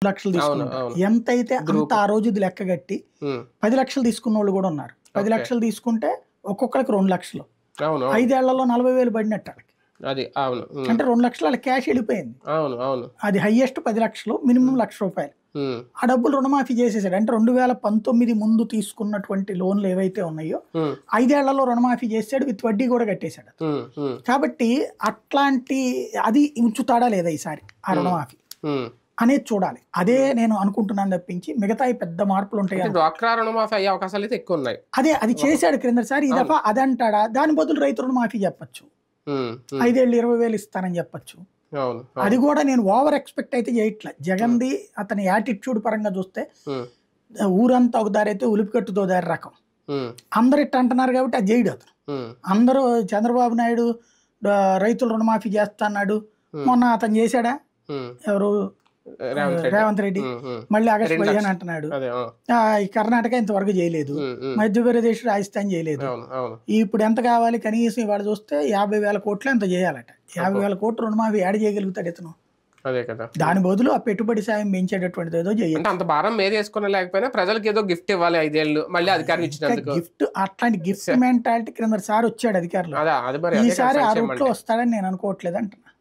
లక్షలు అవును తీసుకున్నారు. అవును ఎంతైతే అంత గ్రూప్ ఆ రోజు ఇది లెక్కగట్టి 10 లక్షలు తీసుకున్నోళ్ళు కూడా ఉన్నారు. 10 ఓకే లక్షలు తీసుకుంటే ఒక్కొక్కరికి 2 లక్షలు. అవును అవును 5 ఏళ్లలో 40,000 పడినట్టు ఆళ్ళకి. అది అవును అంటే 2 లక్షలు ఆళ్ళకి క్యాష్ వెళ్ళిపోయింది. అవును అవును అది హైయెస్ట్ 10 లక్షలు, మినిమం ₹1,00,000. ఆ డబ్బులు రుణమాఫీ చేసేసాడు. అంటే 2019 ముందు తీసుకున్నటువంటి లోన్లు ఏవైతే ఉన్నాయో 5 ఏళ్లలో రుణమాఫీ చేసాడు, విత్ వడ్డీ కూడా కట్టేశాడు. కాబట్టి అట్లాంటి అది ఉంచుతాడా లేదా ఈసారి ఆ రుణమాఫీ అనేది చూడాలి. అదే నేను అనుకుంటున్నాను తప్పించి మిగతాయి పెద్ద మార్పులు ఉంటాయి అంటే డ్వాక్రా రుణమాఫీ అయ్యే అవకాశాలు అయితే ఎక్కువ ఉన్నాయి. అదే అది చేశాడు క్రిందసారి, ఈ దఫా అది అంటాడా? దాని బదులు రైతు రుణమాఫీ చెప్పచ్చు, 5 ఏళ్ళు 20,000 ఇస్తానని చెప్పచ్చు. అవును అది కూడా నేను ఓవర్ ఎక్స్పెక్ట్ అయితే చేయట్లే. జగన్ది అతని యాటిట్యూడ్ పరంగా చూస్తే ఊరంతా ఒక దారి అయితే ఉలిపికట్టుతో దారి రకం. అందరు ఇట్ట అంటున్నారు కాబట్టి అది చేయడు అతను. అందరూ చంద్రబాబు నాయుడు రైతుల రుణమాఫీ చేస్తా అన్నాడు, మొన్న అతను చేశాడా? ఎవరు? రేవంత్ రెడ్డి. మళ్ళీ ఆగస్టు 15 అంటున్నాడు. ఈ కర్ణాటక ఇంతవరకు చేయలేదు, మధ్యప్రదేశ్ రాజస్థాన్ చేయలేదు. ఇప్పుడు ఎంత కావాలి కనీసం ఇవాళ చూస్తే 50,000 కోట్లు ఎంత చేయాలట. 50,000 కోట్లు రుణమాఫీ యాడ్ చేయగలుగుతాడు ఇతను. అదే కదా, దాని బదులు ఆ పెట్టుబడి సాయం పెంచేటటువంటిది ఏదో చేయాలి. అంత భారం మీద వేసుకున్నా లేకపోయినా ప్రజలకు ఏదో గిఫ్ట్ ఇవ్వాలి 5 ఏళ్ళు మళ్ళీ అధికారం ఇచ్చినందుకు. గిఫ్ట్ అట్లాంటి గిఫ్ట్ మెంటాలిటీ క్రింద సార్ వచ్చాడు అధికారులు, ఈసారి ఆ రూట్ లో వస్తాడని నేను అనుకోవట్లేదు అంటున్నా.